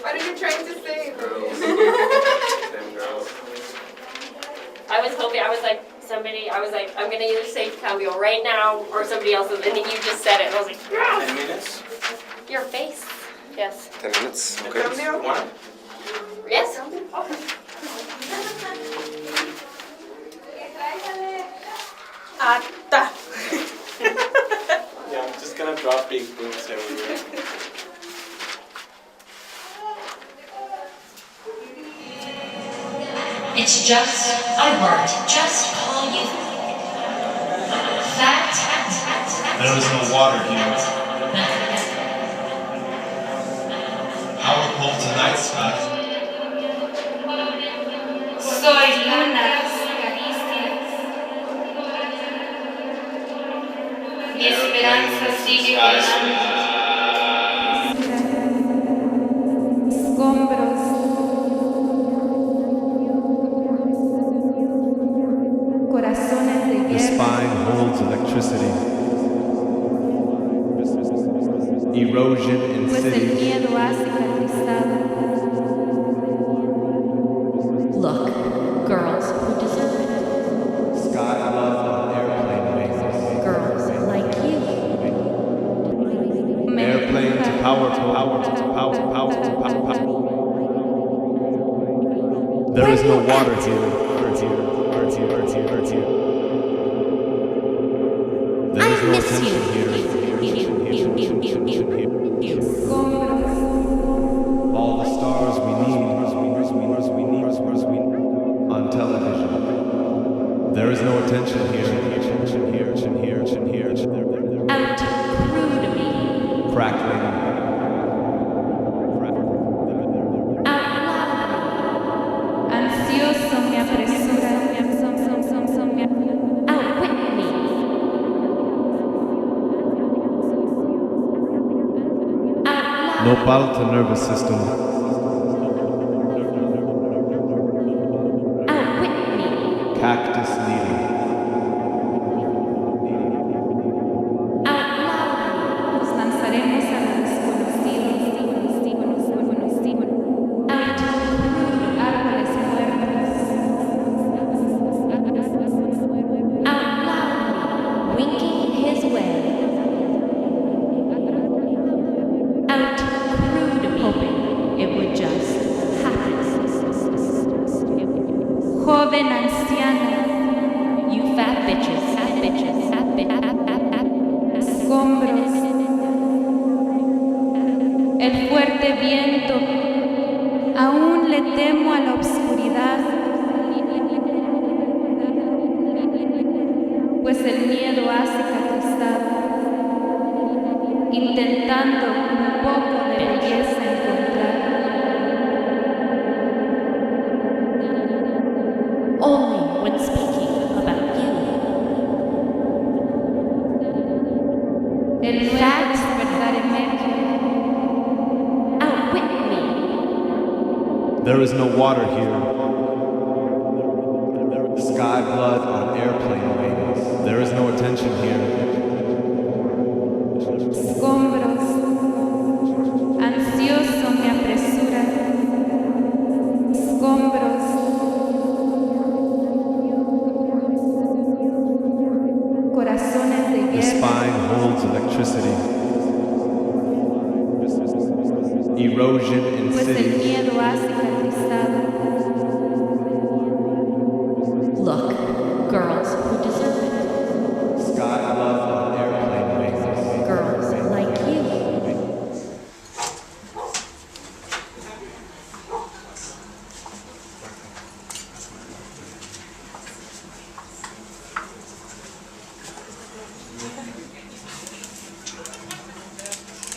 What are you trying to say? Girls. Them girls. I was hoping, I was like, I'm gonna either say cambio right now or somebody else, and then you just said it, and I was like, 10 minutes? your face. Yes. 10 minutes, okay. One? Yes? Ata. Yeah, I'm just gonna drop big boots everywhere. It's just a word. Just call you fact. There was no water here. Our cold tonight, Scott. Soy lunas, caricias. Mi esperanza sigue volando. The spine holds electricity. Erosion in cities. Look, girls who deserve it. Sky above on airplane wings. Girls like you. Airplane There is no water here. There is no attention here. All the stars we need on television. There is no attention here. Out crude me. Crackling. Ansioso me apresura. Outwit me. No palta nervous system. Outwit me. Cactus needle. Nos lanzaremos a lo desconocido. Árboles muertos. Winking his way. Out crude me. Hoping it would just happen. Joven anciana. You fat bitches. Escombros. El fuerte viento. Aún le temo a la oscuridad. Pues el miedo ha cicatrizado. Intentando un poco de belleza encontrar. Only when speaking about you. El nuevo despertar emerge. Outwit me. There is no water here. Sky blood on airplane wings. There is no attention here. Escombros. Ansioso me apresura. Escombros. Corazones de Your guerra. spine holds electricity. Erosion in Pues el cities. miedo ha cicatrizado. Look, girls who deserve it. Sky blood on airplane wings. Girls like you.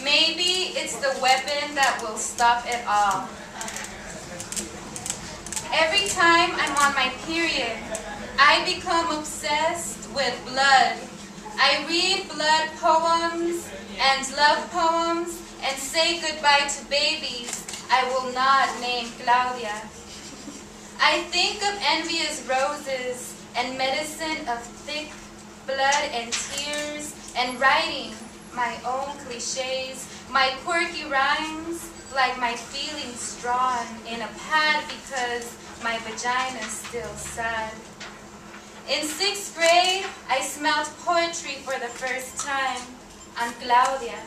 Maybe it's the weapon that will stop it all. Every time I'm on my period, I become obsessed with blood. I read blood poems and love poems and say goodbye to babies I will not name Claudia. I think of envious roses and medicine of thick blood and tears and writing my own cliches, my quirky rhymes, like my feelings drawn in a pad because my vagina's still sad. In 6th grade, I smelled poetry for the first time on Claudia,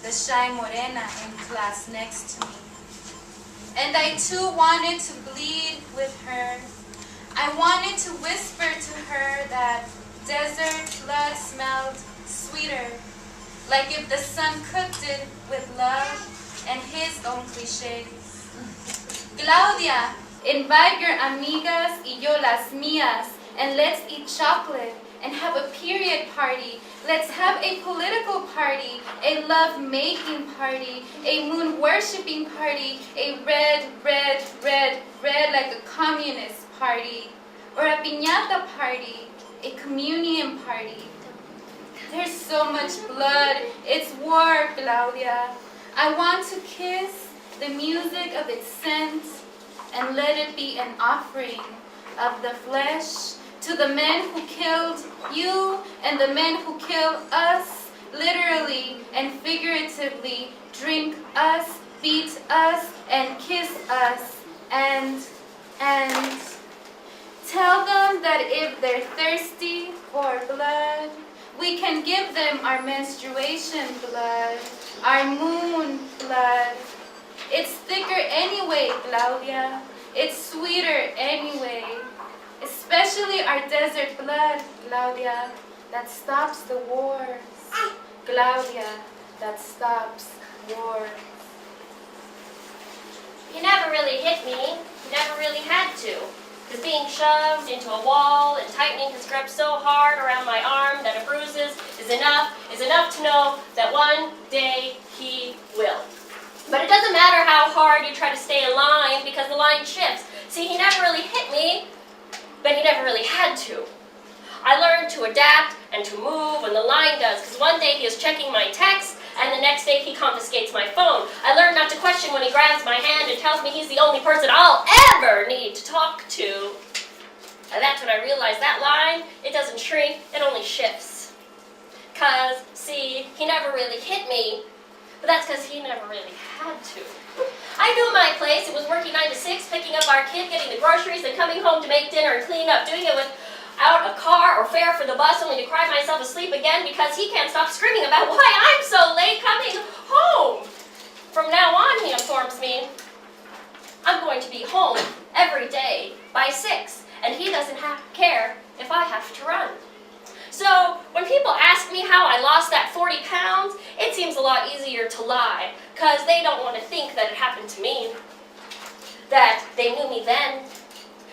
the shy morena in class next to me. And I too wanted to bleed with her. I wanted to whisper to her that desert blood smelled sweeter, like if the sun cooked it with love and his own cliches. Claudia, invite your amigas y yo las mías, and let's eat chocolate and have a period party. Let's have a political party, a love-making party, a moon-worshipping party, a red like a communist party, or a piñata party, a communion party. There's so much blood. It's war, Claudia. I want to kiss the music of its scent and let it be an offering of the flesh to the men who killed you and the men who kill us, literally and figuratively, drink us, beat us, and kiss us, and tell them that if they're thirsty for blood, We can give them our menstruation blood, our moon blood. It's thicker anyway, Claudia. It's sweeter anyway. Especially our desert blood, Claudia, that stops the wars. Claudia, that stops wars. He never really hit me. He never really had to. Because being shoved into a wall and tightening his grip so hard around my arm that it bruises is enough to know that one day he will. But it doesn't matter how hard you try to stay in line because the line shifts. See, he never really hit me, but he never really had to. I learned to adapt and to move when the line does, because one day he is checking my text, and the next day he confiscates my phone. I learned not to question when he grabs my hand and tells me he's the only person I'll ever need to talk to. And that's when I realized that line, it doesn't shrink, it only shifts. Because, see, he never really hit me, but that's because he never really had to. I knew my place. It was working 9 to 6, picking up our kid, getting the groceries, and coming home to make dinner and clean up, doing it without a car or fare for the bus, only to cry myself asleep again because he can't stop screaming about why I'm so late coming home. From now on, he informs me, I'm going to be home every day by 6, and he doesn't care if I have to run. So when people ask me how I lost that 40 pounds, it seems a lot easier to lie, because they don't want to think that it happened to me, that they knew me then,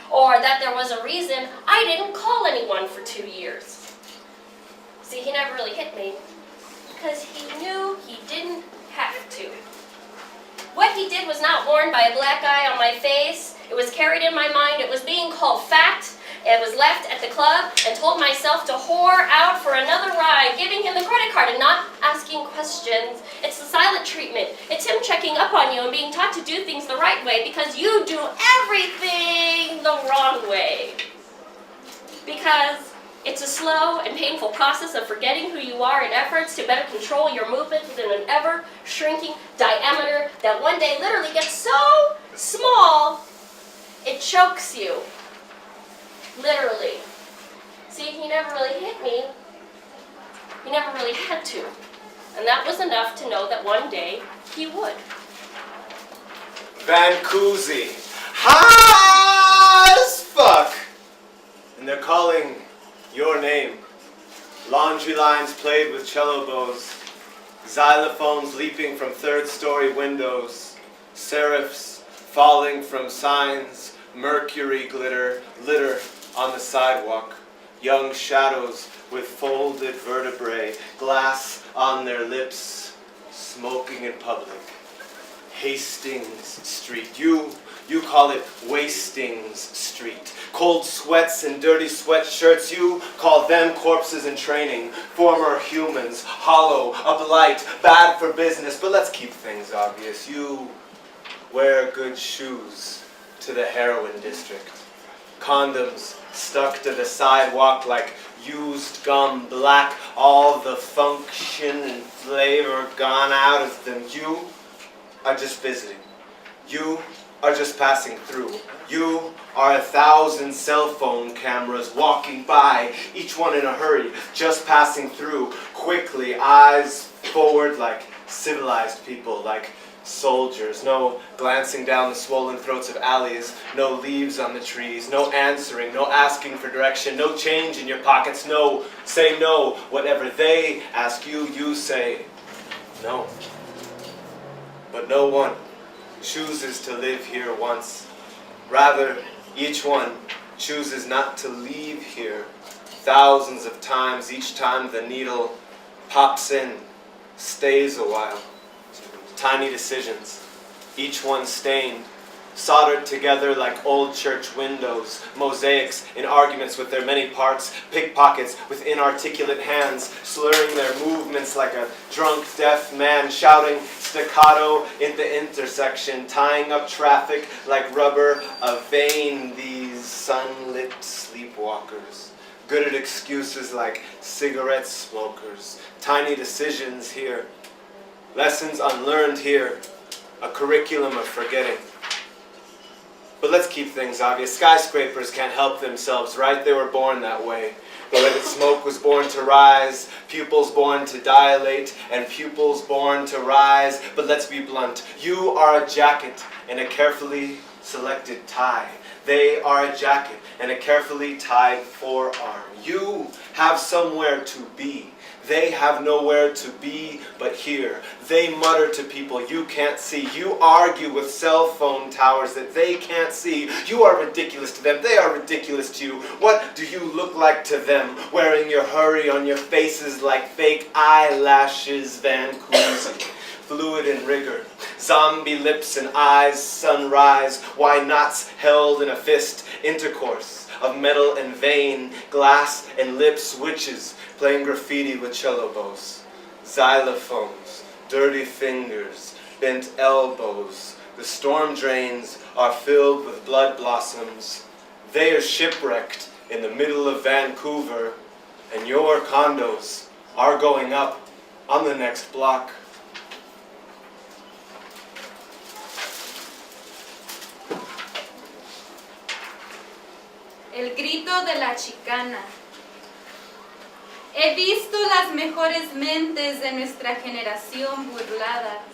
or that there was a reason I didn't call anyone for 2 years. See, he never really hit me, because he knew he didn't have to. What he did was not worn by a black eye on my face. It was carried in my mind. It was being called fact. It was left at the club and told myself to whore out for another ride, giving him the credit card and not asking questions. It's the silent treatment. It's him checking up on you and being taught to do things the right way because you do everything the wrong way. Because it's a slow and painful process of forgetting who you are in efforts to better control your movement within an ever-shrinking diameter that one day literally gets so small, it chokes you. Literally. See, he never really hit me. He never really had to. And that was enough to know that one day he would. Vancouzi. High as fuck! And they're calling your name. Laundry lines played with cello bows. Xylophones leaping from third-story windows. Serifs falling from signs. Mercury glitter, litter on the sidewalk. Young shadows with folded vertebrae. Glass on their lips. Smoking in public. Hastings Street. You call it Wastings Street. Cold sweats and dirty sweatshirts, you call them corpses in training. Former humans, hollow, a blight, bad for business. But let's keep things obvious. You wear good shoes to the heroin district. Condoms stuck to the sidewalk like used gum, black, all the function and flavor gone out of them. You are just visiting. You are just passing through. You are 1,000 cell phone cameras walking by, each one in a hurry, just passing through, quickly, eyes forward like civilized people, like soldiers. No glancing down the swollen throats of alleys, no leaves on the trees, no answering, no asking for direction, no change in your pockets, no, say no. Whatever they ask you, you say no. But no one chooses to live here once. Rather, each one chooses not to leave here thousands of times. Each time the needle pops in, stays a while. Tiny decisions, each one stained, soldered together like old church windows, mosaics in arguments with their many parts, pickpockets with inarticulate hands, slurring their movements like a drunk deaf man, shouting staccato in the intersection, tying up traffic like rubber, a vein, these sunlit sleepwalkers, good at excuses like cigarette smokers, tiny decisions here, lessons unlearned here, a curriculum of forgetting. But let's keep things obvious. Skyscrapers can't help themselves, right? They were born that way. The way that smoke was born to rise, pupils born to dilate, and pupils born to rise. But let's be blunt, you are a jacket and a carefully selected tie. They are a jacket and a carefully tied forearm. You have somewhere to be. They have nowhere to be but here. They mutter to people you can't see. You argue with cell phone towers that they can't see. You are ridiculous to them. They are ridiculous to you. What do you look like to them? Wearing your hurry on your faces like fake eyelashes, Van Cruising. Fluid and rigor, zombie lips and eyes, sunrise, why knots held in a fist, intercourse of metal and vein, glass and lips, witches playing graffiti with cello bows, xylophones, dirty fingers, bent elbows. The storm drains are filled with blood blossoms. They are shipwrecked in the middle of Vancouver, and your condos are going up on the next block. El grito de la chicana. He visto las mejores mentes de nuestra generación burladas,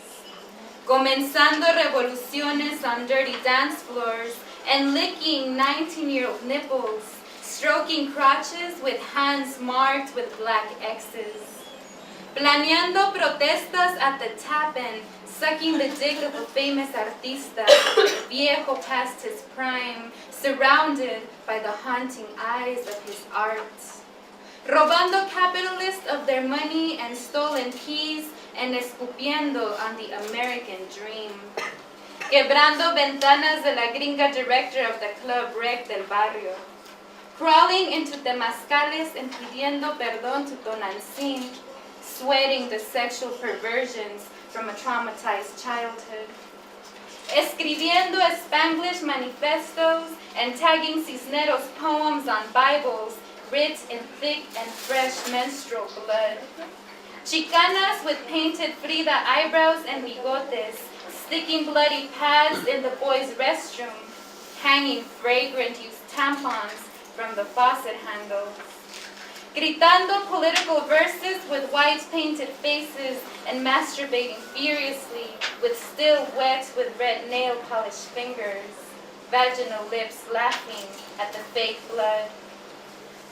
comenzando revoluciones on dirty dance floors and licking 19-year-old nipples, stroking crotches with hands marked with black X's, planeando protestas at the tap-in, sucking the dick of a famous artista, viejo past his prime, surrounded by the haunting eyes of his art. Robando capitalists of their money and stolen keys and escupiendo on the American dream. Quebrando ventanas de la gringa director of the club rec del barrio. Crawling into temazcales and pidiendo perdón to Tonantzin, sweating the sexual perversions from a traumatized childhood. Escribiendo Spanglish manifestos and tagging Cisneros poems on Bibles writ in thick and fresh menstrual blood. Chicanas with painted Frida eyebrows and bigotes, sticking bloody pads in the boys' restroom, hanging fragrant used tampons from the faucet handles. Gritando political verses with white painted faces and masturbating furiously with still wet with red nail polished fingers, vaginal lips laughing at the fake blood.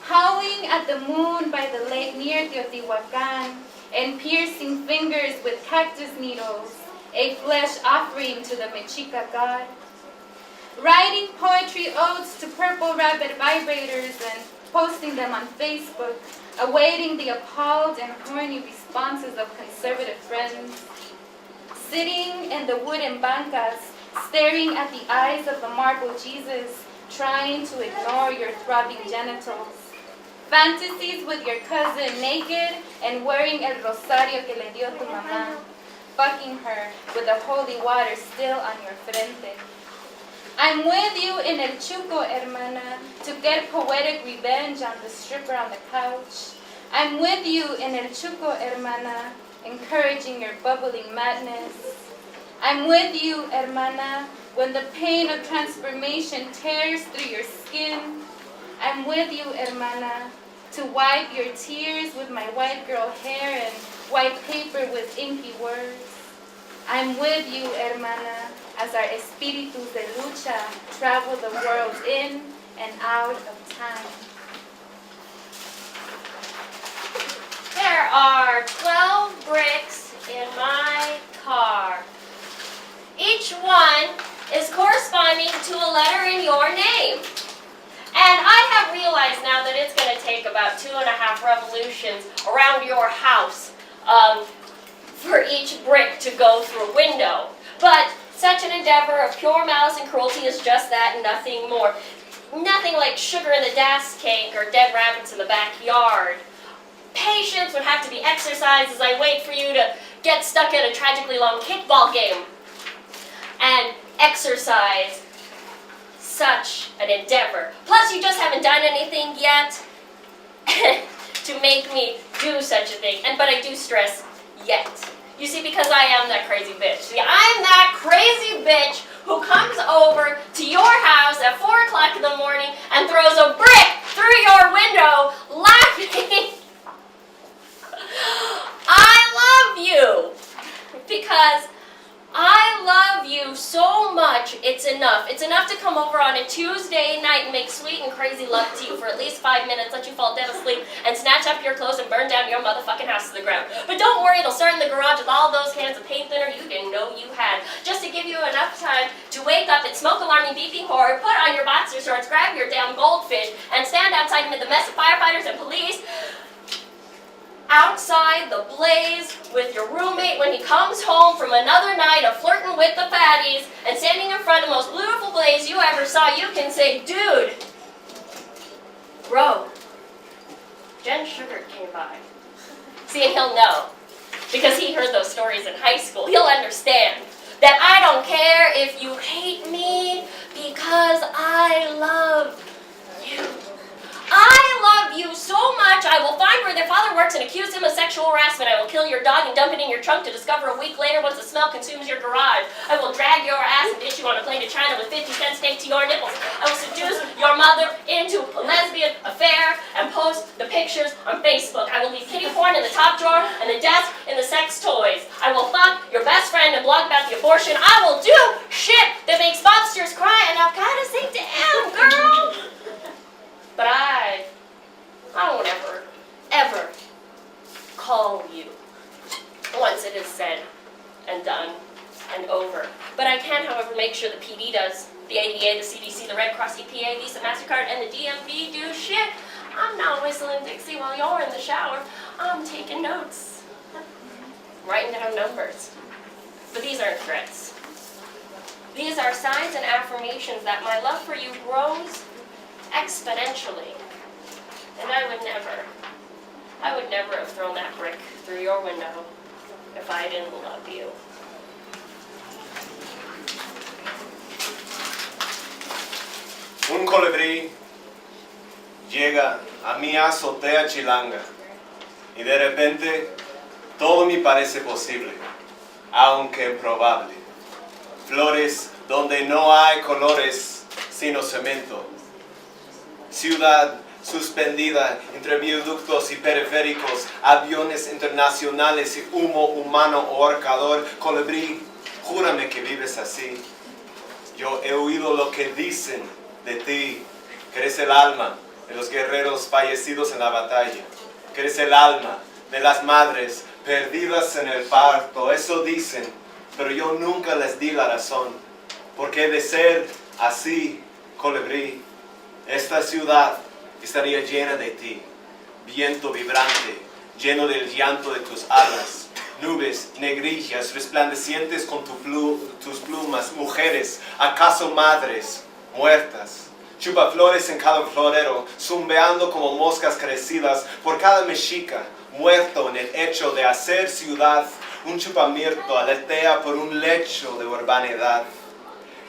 Howling at the moon by the lake near Teotihuacan and piercing fingers with cactus needles, a flesh offering to the Mexica god. Writing poetry odes to purple rabbit vibrators and posting them on Facebook, awaiting the appalled and horny responses of conservative friends. Sitting in the wooden bancas, staring at the eyes of the marble Jesus, trying to ignore your throbbing genitals. Fantasies with your cousin naked and wearing el rosario que le dio tu mamá, fucking her with the holy water still on your frente. I'm with you in el chuco, hermana, to get poetic revenge on the stripper on the couch. I'm with you in el chuco, hermana, encouraging your bubbling madness. I'm with you, hermana, when the pain of transformation tears through your skin. I'm with you, hermana, to wipe your tears with my white girl hair and white paper with inky words. I'm with you, hermana, as our espíritus de lucha travel the world in and out of time. There are 12 bricks in my car. Each one is corresponding to a letter in your name. And I have realized now that it's going to take about 2.5 revolutions around your house for each brick to go through a window. But such an endeavor of pure malice and cruelty is just that and nothing more. Nothing like sugar in the das cake or dead rabbits in the backyard. Patience would have to be exercised as I wait for you to get stuck at a tragically long kickball game. And exercise such an endeavor. Plus, you just haven't done anything yet to make me do such a thing. But I do stress yet. You see, because I am that crazy bitch. See, I'm that crazy bitch who comes over to your house at 4 o'clock in the morning and throws a brick through your window, I love you so much, it's enough. It's enough to come over on a Tuesday night and make sweet and crazy love to you for at least 5 minutes, let you fall dead asleep, and snatch up your clothes and burn down your motherfucking house to the ground. But don't worry, it'll start in the garage with all those cans of paint thinner you didn't know you had. Just to give you enough time to wake up and smoke alarming beeping horror, put on your boxer shorts, grab your damn goldfish, and stand outside amid the mess of firefighters and police. Outside the blaze with your roommate when he comes home from another night of flirting with the fatties, and standing in front of the most beautiful blaze you ever saw, you can say, dude, bro, Jen Sugar came by. See, and he'll know, because he heard those stories in high school. He'll understand that I don't care if you hate me, because I love you. I love you so much, I will find where their father works and accuse him of sexual harassment. I will kill your dog and dump it in your trunk to discover a week later once the smell consumes your garage. I will drag your ass and dish you on a plane to China with 50-cent steak to your nipples. I will seduce your mother into a lesbian affair and post the pictures on Facebook. I will leave kitty porn in the top drawer and the desk in the sex toys. I will fuck your best friend and blog about the abortion. I will do shit that makes mobsters cry, and I've gotta say, damn, girl. But I won't ever call you once it is said and done and over. But I can, however, make sure the PD does, the ADA, the CDC, the Red Cross, EPA, Visa, MasterCard, and the DMV do shit. I'm not whistling Dixie while you're in the shower. I'm taking notes, writing down numbers. But these aren't threats. These are signs and affirmations that my love for you grows exponentially. And I would never have thrown that brick through your window if I didn't love you. Un colibrí llega a mi azotea chilanga y de repente todo me parece posible, aunque improbable. Flores donde no hay colores sino cemento. Ciudad suspendida entre viaductos y periféricos, aviones internacionales y humo humano ahorcador. Colibrí, júrame que vives así. Yo he oído lo que dicen de ti, que eres el alma de los guerreros fallecidos en la batalla, que eres el alma de las madres perdidas en el parto. Eso dicen, pero yo nunca les di la razón, porque de ser así, colibrí, esta ciudad estaría llena de ti, viento vibrante, lleno del llanto de tus alas, nubes negrillas resplandecientes con tus plumas, mujeres, acaso madres, muertas, chupaflores en cada florero, zumbeando como moscas crecidas por cada mexica, muerto en el hecho de hacer ciudad, un chupamirto aletea por un lecho de urbanidad,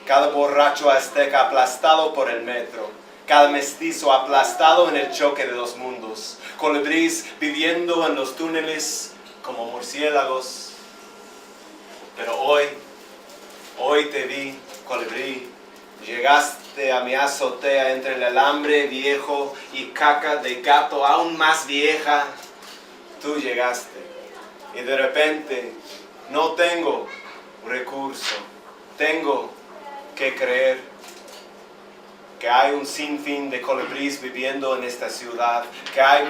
cada borracho azteca aplastado por el metro, cada mestizo aplastado en el choque de los mundos, colibrís viviendo en los túneles como murciélagos. Pero hoy te vi, colibrí, llegaste a mi azotea entre el alambre viejo y caca de gato aún más vieja. Tú llegaste y de repente no tengo recurso, tengo que creer que hay un sinfín de colibríes viviendo en esta ciudad, que hay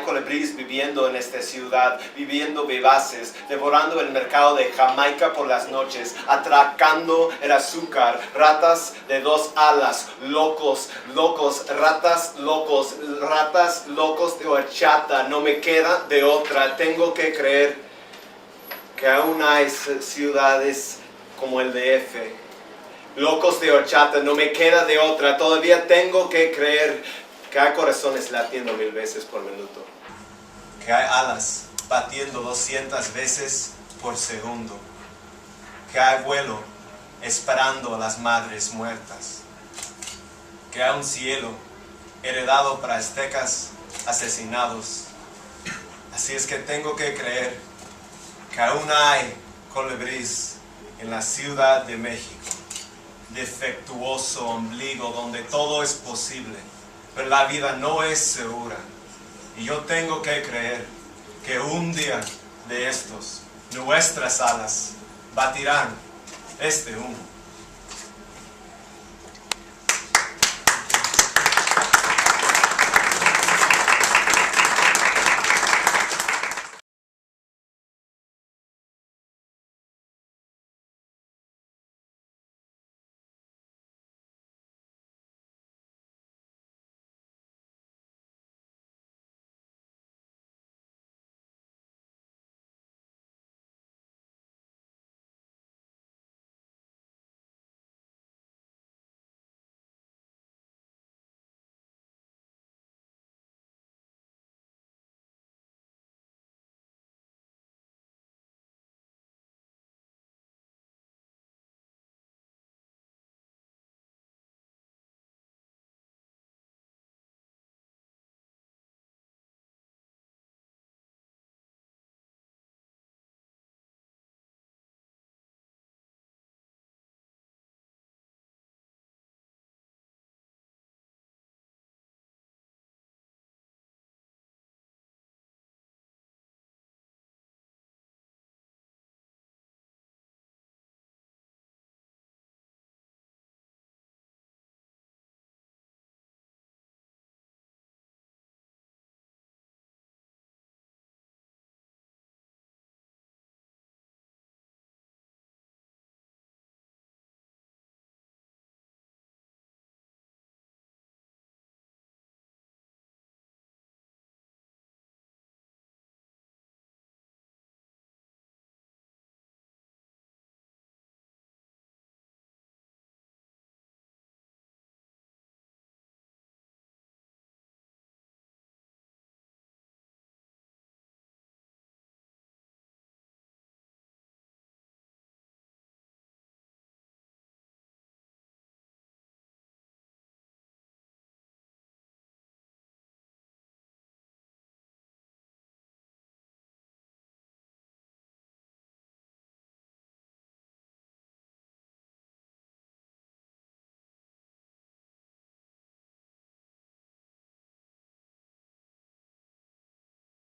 colibríes viviendo en esta ciudad, viviendo vivaces, devorando el mercado de Jamaica por las noches, atracando el azúcar, ratas de dos alas, locos, ratas locos de horchata. No me queda de otra, tengo que creer que aún hay ciudades como el DF, locos de horchata, no me queda de otra, todavía tengo que creer que hay corazones latiendo 1000 veces por minuto, que hay alas batiendo 200 veces por segundo, que hay vuelo esperando a las madres muertas, que hay un cielo heredado para aztecas asesinados. Así es que tengo que creer que aún hay colibríes en la Ciudad de México, defectuoso ombligo donde todo es posible, pero la vida no es segura. Y yo tengo que creer que un día de estos nuestras alas batirán este humo.